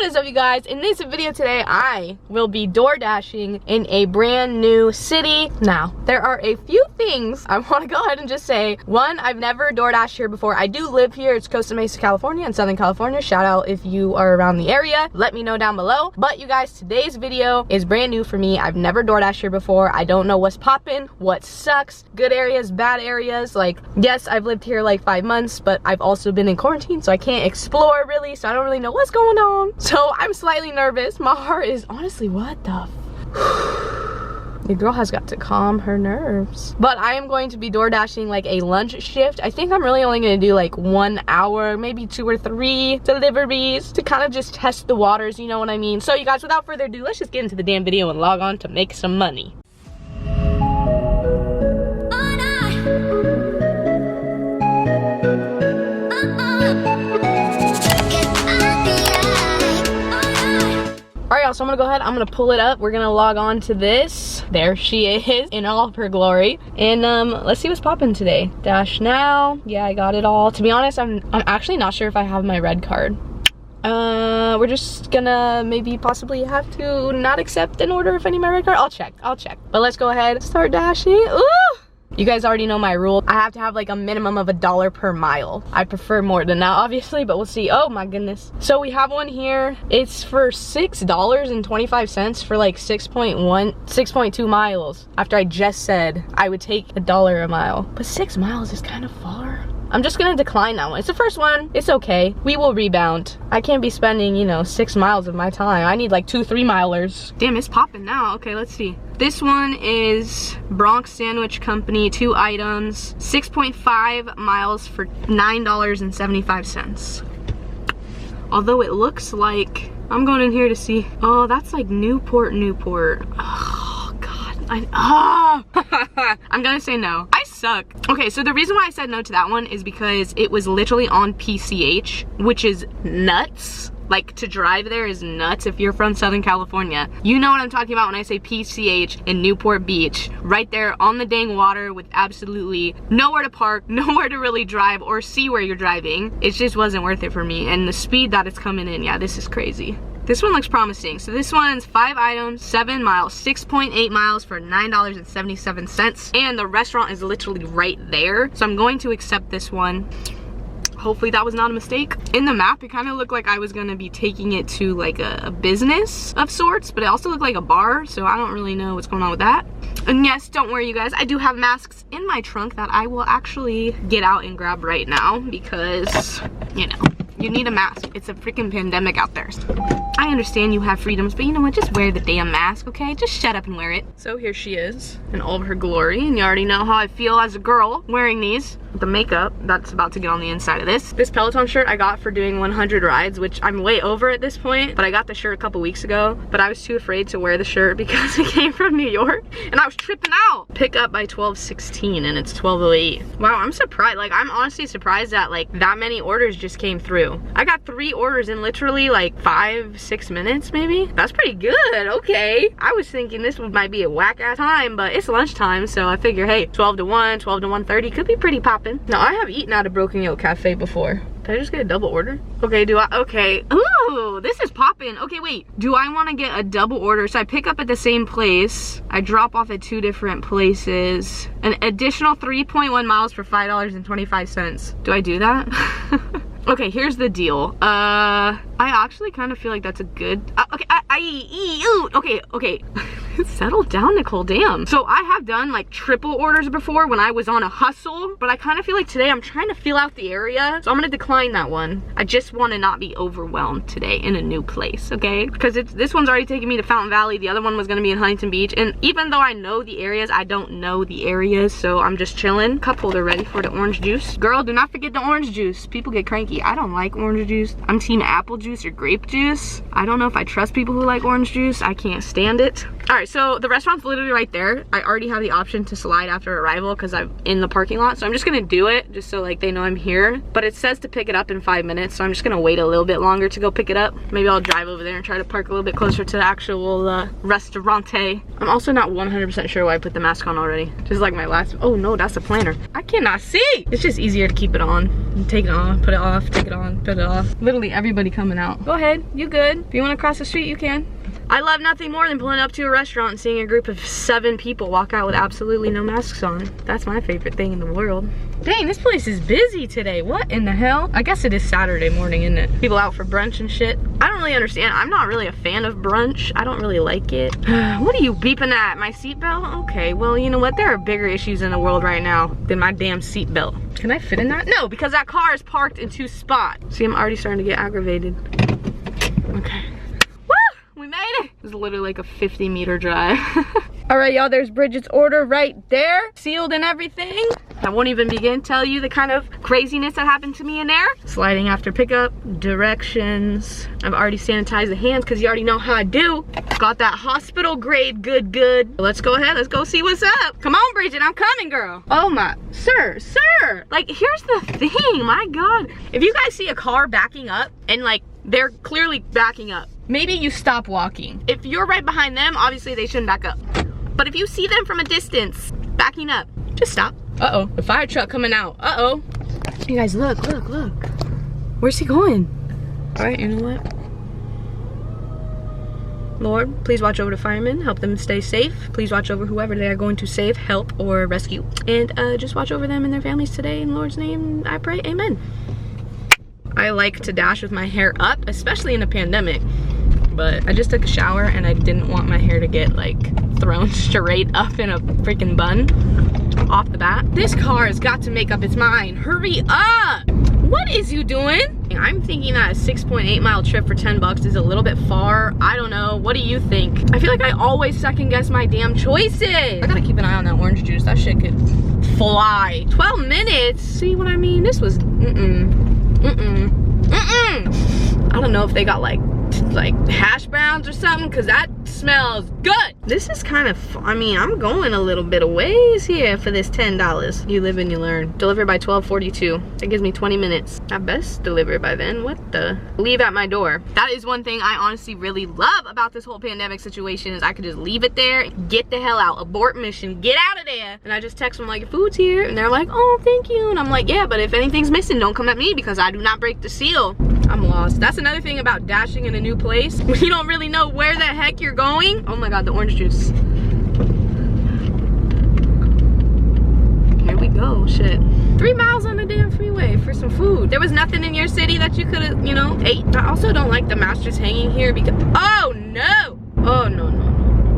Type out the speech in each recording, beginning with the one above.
is up, you guys? In this video today, I will be door dashing in a brand new city. Now, there are a few things I want to go ahead and just say. One, I've never door dashed here before. I do live here. It's Costa Mesa, California in Southern California. Shout out if you are around the area. Let me know down below. But you guys, today's video is brand new for me. I've never door dashed here before. I don't know what's popping, what sucks, good areas, bad areas. Like, yes, I've lived here like 5 months, but I've also been in quarantine, so I can't explore really, so I don't really know what's going on. So I'm slightly nervous. My heart is honestly, what the The girl has got to calm her nerves. But I am going to be door dashing like a lunch shift. I think I'm really only gonna do like 1 hour, maybe 2 or 3 deliveries to kind of just test the waters, you know what I mean? So you guys, without further ado, let's just get into the damn video and log on to make some money. Alright, y'all, so I'm gonna go ahead, I'm gonna pull it up. We're gonna log on to this. There she is in all of her glory. And let's see what's popping today. Dash now. Yeah, I got it all. To be honest, I'm actually not sure if I have my red card. We're just gonna maybe possibly have to not accept an order if I need my red card. I'll check. But let's go ahead, start dashing. Ooh! You guys already know my rule. I have to have like a minimum of $1 per mile. I prefer more than that, obviously, but we'll see. Oh my goodness. So we have one here. It's for $6.25 for like 6.2 miles. After I just said I would take $1 a mile. But 6 miles is kind of far. I'm just gonna decline that one. It's the first one. It's okay. We will rebound. I can't be spending, you know, 6 miles of my time. I need like 2-3 milers. Damn, it's popping now. Okay, let's see. This one is Bronx Sandwich Company, 2 items, 6.5 miles for $9.75. Although it looks like, I'm going in here to see, oh, that's like Newport. Oh, God. I'm gonna say no. I suck. Okay, so the reason why I said no to that one is because it was literally on PCH, which is nuts. Like, to drive there is nuts if you're from Southern California. You know what I'm talking about when I say PCH in Newport Beach. Right there on the dang water with absolutely nowhere to park, nowhere to really drive or see where you're driving. It just wasn't worth it for me. And the speed that it's coming in, yeah, this is crazy. This one looks promising. So this one's 5 items, 7 miles, 6.8 miles for $9.77. And the restaurant is literally right there. So I'm going to accept this one. Hopefully that was not a mistake. In the map, it kind of looked like I was gonna be taking it to like a business of sorts, but it also looked like a bar, so I don't really know what's going on with that. And yes, don't worry you guys, I do have masks in my trunk that I will actually get out and grab right now because, you know, you need a mask. It's a freaking pandemic out there. I understand you have freedoms, but you know what? Just wear the damn mask, okay? Just shut up and wear it. So here she is in all of her glory, and you already know how I feel as a girl wearing these. The makeup that's about to get on the inside of this. This Peloton shirt I got for doing 100 rides, which I'm way over at this point, but I got the shirt a couple weeks ago, but I was too afraid to wear the shirt because it came from New York, and I was tripping out. Pick up by 12:16, and it's 12:08. Wow, I'm surprised. Like, I'm honestly surprised that like that many orders just came through. I got 3 orders in literally like 5-6 minutes maybe. That's pretty good. Okay, I was thinking this might be a whack ass time, but it's lunchtime, so I figure, hey, 12 to 1, 12 to 1:30 could be pretty poppin'. Now I have eaten at a Broken Yolk Cafe before. Did I just get a double order? Okay, okay. Ooh, this is popping. Okay, wait, do I want to get a double order? So I pick up at the same place, I drop off at 2 different places, an additional 3.1 miles for $5.25. Do I do that? Okay, here's the deal. I actually kind of feel like that's a good, okay. Settle down, Nicole, damn. So I have done like triple orders before when I was on a hustle, but I kind of feel like today I'm trying to feel out the area, so I'm gonna decline that one. I just want to not be overwhelmed today in a new place, okay? Because this one's already taking me to Fountain Valley, the other one was gonna be in Huntington Beach, and even though I know the areas, I don't know the areas, so I'm just chilling. Cup holder ready for the orange juice. Girl, do not forget the orange juice. People get cranky. I don't like orange juice. I'm team apple juice or grape juice. I don't know if I trust people who like orange juice. I can't stand it. All right, so the restaurant's literally right there. I already have the option to slide after arrival because I'm in the parking lot. So I'm just gonna do it just so like they know I'm here. But it says to pick it up in 5 minutes. So I'm just gonna wait a little bit longer to go pick it up. Maybe I'll drive over there and try to park a little bit closer to the actual restaurante. I'm also not 100% sure why I put the mask on already. Just like my last, oh no, that's a planner. I cannot see. It's just easier to keep it on and take it on, put it off, take it on, put it off. Literally everybody coming out. Go ahead, you good. If you wanna cross the street, you can. I love nothing more than pulling up to a restaurant and seeing a group of 7 people walk out with absolutely no masks on. That's my favorite thing in the world. Dang, this place is busy today. What in the hell? I guess it is Saturday morning, isn't it? People out for brunch and shit. I don't really understand. I'm not really a fan of brunch. I don't really like it. What are you beeping at? My seatbelt? Okay, well, you know what? There are bigger issues in the world right now than my damn seatbelt. Can I fit in that? No, because that car is parked in 2 spots. See, I'm already starting to get aggravated. Okay. We made it. It was literally like a 50-meter drive. All right, y'all, there's Bridget's order right there, sealed and everything. I won't even begin to tell you the kind of craziness that happened to me in there. Sliding after pickup, directions. I've already sanitized the hands because you already know how I do. Got that hospital grade good. Let's go ahead, let's go see what's up. Come on, Bridget, I'm coming, girl. Oh my, sir. Like, here's the thing, my God. If you guys see a car backing up and like, they're clearly backing up, maybe you stop walking. If you're right behind them, obviously they shouldn't back up. But if you see them from a distance, backing up, just stop. Uh-oh, the fire truck coming out. Uh-oh. You guys, look. Where's he going? All right, you know what? Lord, please watch over the firemen, help them stay safe. Please watch over whoever they are going to save, help, or rescue. And just watch over them and their families today. In the Lord's name, I pray, amen. I like to dash with my hair up, especially in a pandemic. But I just took a shower and I didn't want my hair to get like thrown straight up in a freaking bun off the bat. This car has got to make up its mind. Hurry up! What is you doing? I'm thinking that a 6.8 mile trip for 10 bucks is a little bit far. I don't know. What do you think? I feel like I always second guess my damn choices. I gotta keep an eye on that orange juice. That shit could fly. 12 minutes? See what I mean? This was, I don't know if they got like hash browns or something, because that smells good. This is kind of, I mean, I'm going a little bit of ways here for this $10. You live and you learn. Deliver by 12:42. That gives me 20 minutes. I best deliver by then. What the? Leave at my door. That is one thing I honestly really love about this whole pandemic situation, is I could just leave it there, get the hell out, abort mission, get out of there. And I just text them like, your food's here. And they're like, oh, thank you. And I'm like, yeah, but if anything's missing, don't come at me because I do not break the seal. I'm lost. That's another thing about dashing in a new place. When you don't really know where the heck you're going. Oh my God, the orange juice. Here we go, shit. 3 miles on the damn freeway for some food. There was nothing in your city that you could have, you know, ate. I also don't like the mask just hanging here because, oh no. Oh no.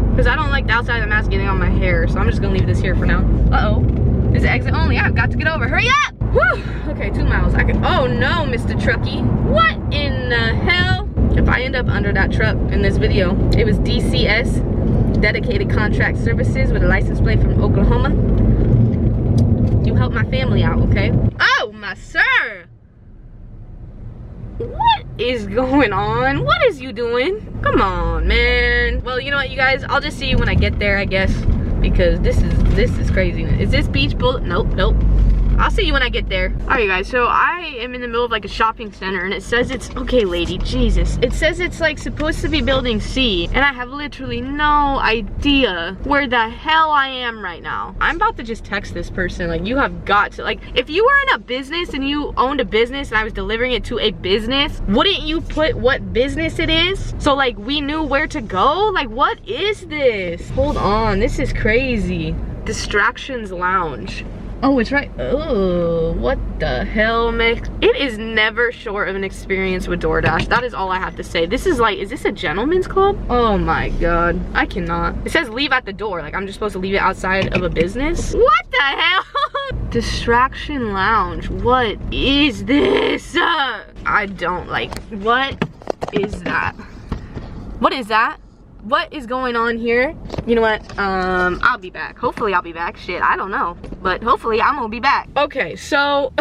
Because I don't like the outside of the mask getting on my hair. So I'm just gonna leave this here for now. Uh-oh. This is exit only. I've got to get over. Hurry up! Whew. Okay, 2 miles. I can. Oh no, Mr. Truckee. What in the hell? If I end up under that truck in this video, it was DCS, Dedicated Contract Services, with a license plate from Oklahoma. You help my family out, okay? Oh, my sir! What is going on? What is you doing? Come on, man. Well, you know what, you guys? I'll just see you when I get there, I guess, because this is craziness. Is this beach bullet? Nope. I'll see you when I get there. All right, you guys, so I am in the middle of like a shopping center and it says it's, okay, lady, Jesus. It says it's like supposed to be building C, and I have literally no idea where the hell I am right now. I'm about to just text this person, like, you have got to, like, if you were in a business and you owned a business and I was delivering it to a business, wouldn't you put what business it is? So like we knew where to go? Like, what is this? Hold on, this is crazy. Distractions Lounge. Oh, it's right. Oh, what the hell, man? It is never short of an experience with DoorDash. That is all I have to say. This is like, is this a gentleman's club? Oh my God, I cannot. It says leave at the door. Like I'm just supposed to leave it outside of a business? What the hell? Distraction Lounge. What is this? I don't like, what is that? What is that? What is going on here? You know what? I'll be back. Hopefully I'll be back. Shit, I don't know. But hopefully I'm gonna be back. Okay, so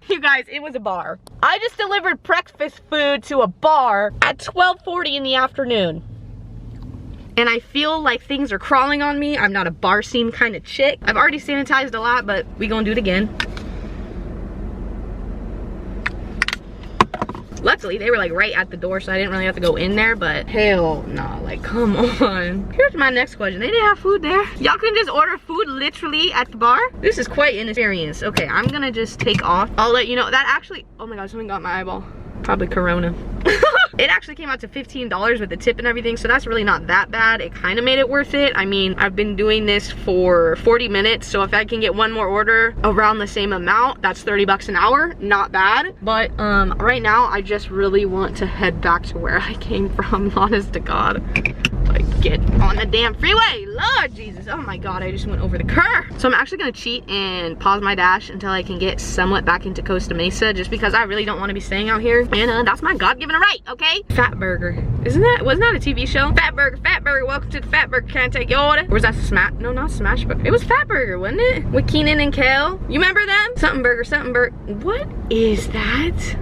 you guys, it was a bar. I just delivered breakfast food to a bar at 12:40 in the afternoon. and I feel like things are crawling on me. I'm not a bar scene kind of chick. I've already sanitized a lot, but we gonna do it again. Luckily, they were like right at the door, so I didn't really have to go in there, but hell nah, like come on. Here's my next question. They didn't have food there. Y'all can just order food literally at the bar? This is quite an experience. Okay, I'm gonna just take off. I'll let you know. That actually, oh my god, something got my eyeball. Probably Corona. It actually came out to $15 with the tip and everything, so that's really not that bad. It kind of made it worth it. I mean, I've been doing this for 40 minutes, so if I can get one more order around the same amount, that's 30 bucks an hour. Not bad. But right now, I just really want to head back to where I came from, honest to God. Like, get on the damn freeway. Lord Jesus. Oh my god, I just went over the curb. So I'm actually gonna cheat and pause my dash until I can get somewhat back into Costa Mesa, just because I really don't want to be staying out here, and that's my God-given right, okay? Fat Burger. Wasn't that a TV show? Fat Burger, welcome to the Fat Burger, can't take your order. Or was that Smash? No, not Smash Burger. It was Fat Burger, wasn't it? With Keenan and Kel. You remember them? Something Burger, something Burger. What is that?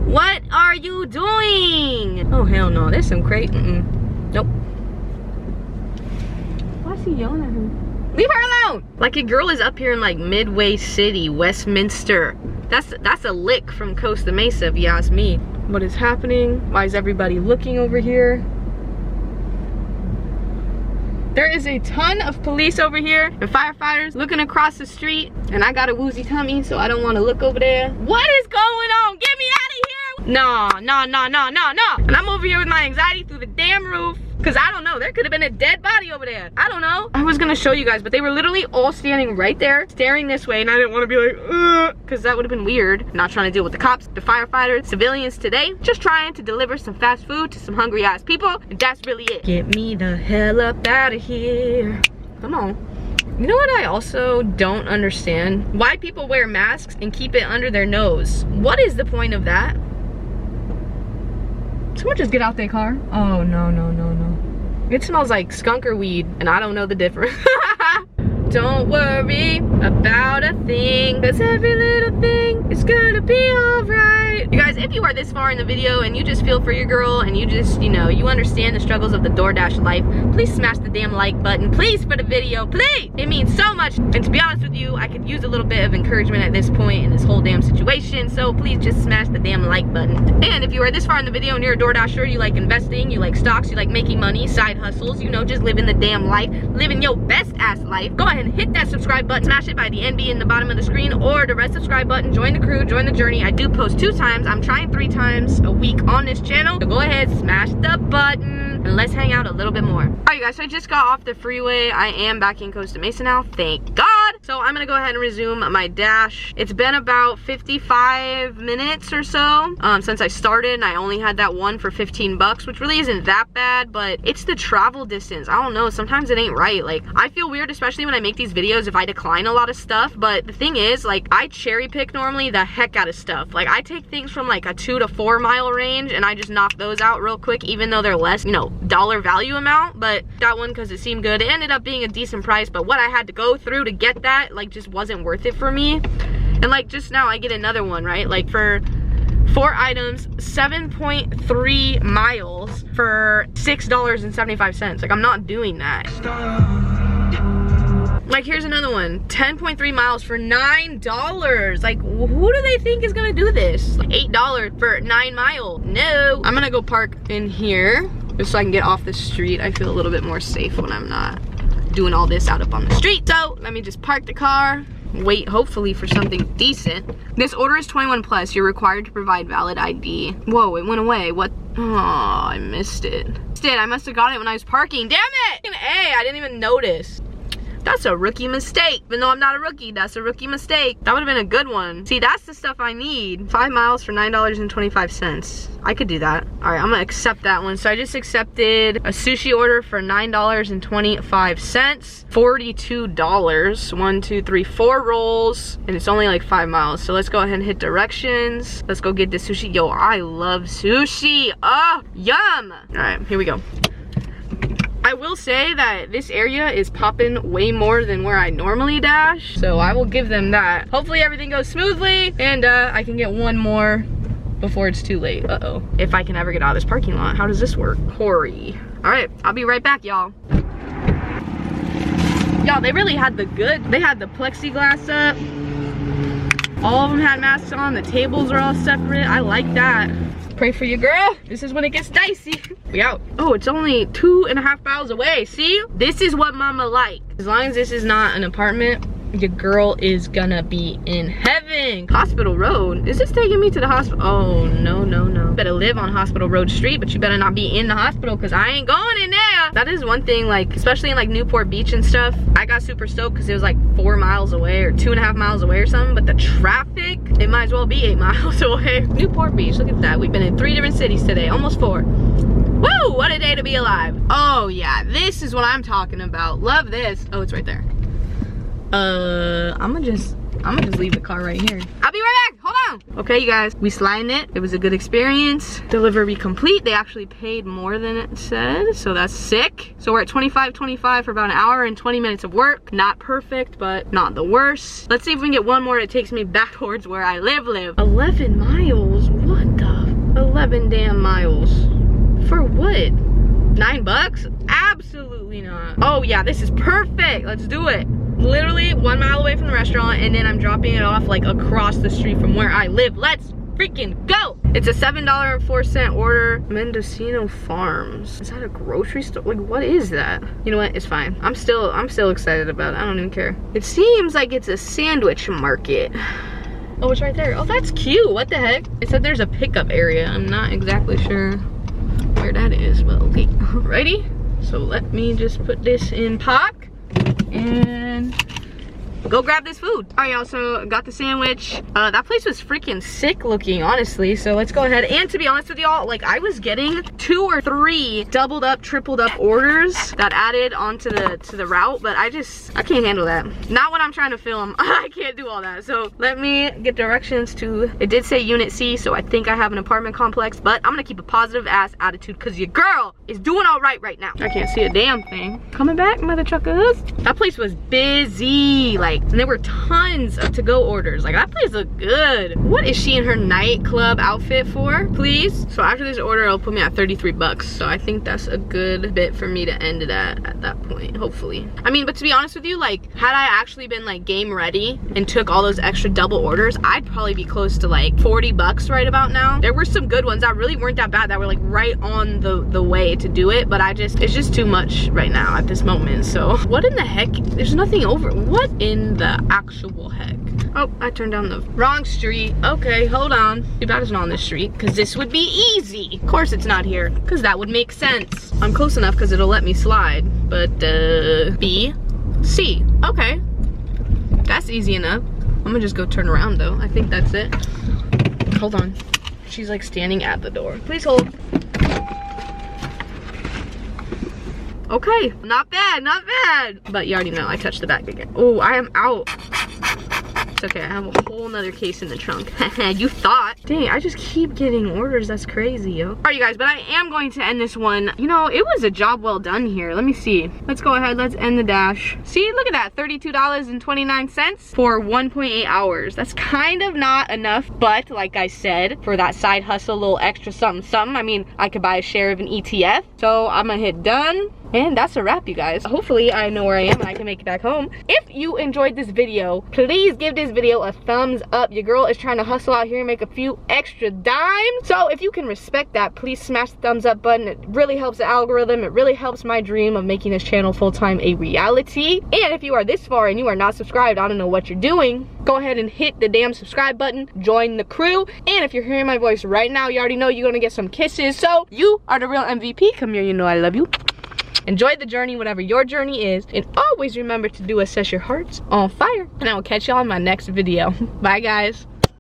What are you doing? Oh hell no, there's some crazy. Nope. Why is he yelling at him? Leave her alone! Like a girl is up here in like Midway City, Westminster. That's a lick from Costa Mesa if you ask me. What is happening? Why is everybody looking over here? There is a ton of police over here and firefighters looking across the street, and I got a woozy tummy, so I don't want to look over there. What is going on? Get me out of here! No. And I'm over here with my anxiety through the damn roof. Cause I don't know, there could have been a dead body over there. I don't know. I was gonna show you guys, but they were literally all standing right there, staring this way, and I didn't want to be like, ugh, cause that would have been weird. Not trying to deal with the cops, the firefighters, civilians today. Just trying to deliver some fast food to some hungry ass people, and that's really it. Get me the hell up out of here. Come on. You know what I also don't understand? Why people wear masks and keep it under their nose. What is the point of that? Someone just get out their car. Oh, no. It smells like skunker weed, and I don't know the difference. Don't worry about a thing, cause every little thing is gonna be alright. You guys, if you are this far in the video and you just feel for your girl and you just, you know, you understand the struggles of the Doordash life, please smash the damn like button, please, for the video, please. It means so much. And to be honest with you, I could use a little bit of encouragement at this point in this whole damn situation, so please just smash the damn like button. And if you are this far in the video and you're a Doordasher, you like investing, you like stocks, you like making money, side hustles, you know, just living the damn life, living your best ass life, go ahead and hit that subscribe button, smash it by the NB in the bottom of the screen, or the red subscribe button, join the crew, join the journey. I do post 2 times. I'm trying 3 times a week on this channel, so go ahead, smash the button, and let's hang out a little bit more. Alright, you guys, so I just got off the freeway. I am back in Costa Mesa now, thank God. So I'm gonna go ahead and resume my dash. It's been about 55 minutes or so since I started, and I only had that one for 15 bucks, which really isn't that bad, but it's the travel distance. I don't know, sometimes it ain't right. Like, I feel weird, especially when I make these videos, if I decline a lot of stuff, but the thing is, like, I cherry pick normally the heck out of stuff. Like, I take things from like a 2 to 4 mile range, and I just knock those out real quick, even though they're less, you know, dollar value amount. But that one, because it seemed good, it ended up being a decent price, but what I had to go through to get that, like, just wasn't worth it for me. And like, just now I get another one, right? Like, for 4 items, 7.3 miles for $6.75. Like, I'm not doing that. Like, here's another one, 10.3 miles for $9. Like, who do they think is gonna do this? Like, $8 for 9 miles. No. I'm gonna go park in here just so I can get off the street. I feel a little bit more safe when I'm not doing all this out up on the street. So let me just park the car, wait hopefully for something decent. This order is 21 plus. You're required to provide valid ID. Whoa, it went away. What? Oh, I missed it. I must have got it when I was parking. Damn it! Hey, I didn't even notice. That's a rookie mistake. Even though I'm not a rookie, that's a rookie mistake. That would have been a good one. See, that's the stuff I need. 5 miles for $9.25. I could do that. All right, I'm gonna accept that one. So I just accepted a sushi order for $9.25. $42. 1, 2, 3, 4 rolls. And it's only like 5 miles. So let's go ahead and hit directions. Let's go get the sushi. Yo, I love sushi. Oh, yum. All right, here we go. I will say that this area is popping way more than where I normally dash, so I will give them that. Hopefully everything goes smoothly, and I can get one more before it's too late. Uh-oh. If I can ever get out of this parking lot. How does this work? Hurry. All right, I'll be right back, y'all. Y'all, they really had the good. They had the plexiglass up. All of them had masks on. The tables are all separate. I like that. Pray for your girl. This is when it gets dicey. We out. Oh, it's only 2.5 miles away. See? This is what mama like. As long as this is not an apartment, your girl is gonna be in heaven. Hospital Road. Is this taking me to the hospital? Oh, no, no, no. Better live on Hospital Road Street, but you better not be in the hospital because I ain't going in there. That is one thing, like, especially in like Newport Beach and stuff. I got super stoked because it was like 4 miles away or 2.5 miles away or something, but the traffic, it might as well be 8 miles away. Newport Beach, look at that. We've been in 3 different cities today, almost 4. Woo, what a day to be alive. Oh yeah, this is what I'm talking about. Love this. Oh, it's right there. I'm gonna just leave the car right here. I'll be right back, hold on. Okay, you guys, we sliding it. It was a good experience. Delivery complete. They actually paid more than it said, so that's sick. So we're at $25.25 for about an hour and 20 minutes of work. Not perfect, but not the worst. Let's see if we can get one more that takes me back towards where I live. 11 miles, what the? 11 damn miles. For what? $9? Absolutely not. Oh yeah, this is perfect. Let's do it. Literally 1 mile away from the restaurant, and then I'm dropping it off like across the street from where I live. Let's freaking go. It's a $7.04 order. Mendocino Farms. Is that a grocery store? Like, what is that? You know what? It's fine. I'm still excited about it. I don't even care. It seems like it's a sandwich market. Oh, it's right there. Oh, that's cute. What the heck? It said there's a pickup area. I'm not exactly sure where that is, but okay. Ready? So let me just put this in park and go grab this food. All right, y'all, so got the sandwich. That place was freaking sick looking, honestly. So let's go ahead. And to be honest with y'all, like I was getting 2 or 3 doubled up, tripled up orders that added onto the route, but I can't handle that. Not when I'm trying to film. I can't do all that. So let me get directions to, it did say Unit C, so I think I have an apartment complex, but I'm gonna keep a positive ass attitude because your girl is doing all right now. I can't see a damn thing. Coming back, mother truckers. That place was busy, like, and there were tons of to-go orders. Like, that place looked good. What is she in her nightclub outfit for, please? So after this order, it'll put me at 33 bucks. So I think that's a good bit for me to end it at that point, hopefully. I mean, but to be honest with you, like, had I actually been like game ready and took all those extra double orders, I'd probably be close to like 40 bucks right about now. There were some good ones that really weren't that bad, that were like right on the way to do it, but it's just too much right now at this moment. So what in the heck? There's nothing over. What in the actual heck? Oh, I turned down the wrong street. Okay, hold on. Too bad it's not on this street, because this would be easy. Of course it's not here, because that would make sense. I'm close enough because it'll let me slide, but B, C. Okay, that's easy enough. I'm gonna just go turn around though. I think that's it. Hold on. She's like standing at the door. Please hold. Okay, not bad, not bad. But you already know, I touched the back again. Oh, I am out. It's okay, I have a whole nother case in the trunk. You thought. Dang, I just keep getting orders, that's crazy, yo. All right, you guys, but I am going to end this one. You know, it was a job well done here. Let me see. Let's go ahead, let's end the dash. See, look at that, $32.29 for 1.8 hours. That's kind of not enough, but like I said, for that side hustle, a little extra something, something. I mean, I could buy a share of an ETF. So I'm gonna hit done. And that's a wrap, you guys. Hopefully I know where I am and I can make it back home. If you enjoyed this video, please give this video a thumbs up. Your girl is trying to hustle out here and make a few extra dimes. So if you can respect that, please smash the thumbs up button. It really helps the algorithm. It really helps my dream of making this channel full-time a reality. And if you are this far and you are not subscribed, I don't know what you're doing. Go ahead and hit the damn subscribe button. Join the crew. And if you're hearing my voice right now, you already know you're gonna get some kisses. So you are the real MVP. Come here, you know I love you. Enjoy the journey, whatever your journey is, and always remember to set your hearts on fire. And I will catch y'all in my next video. Bye, guys.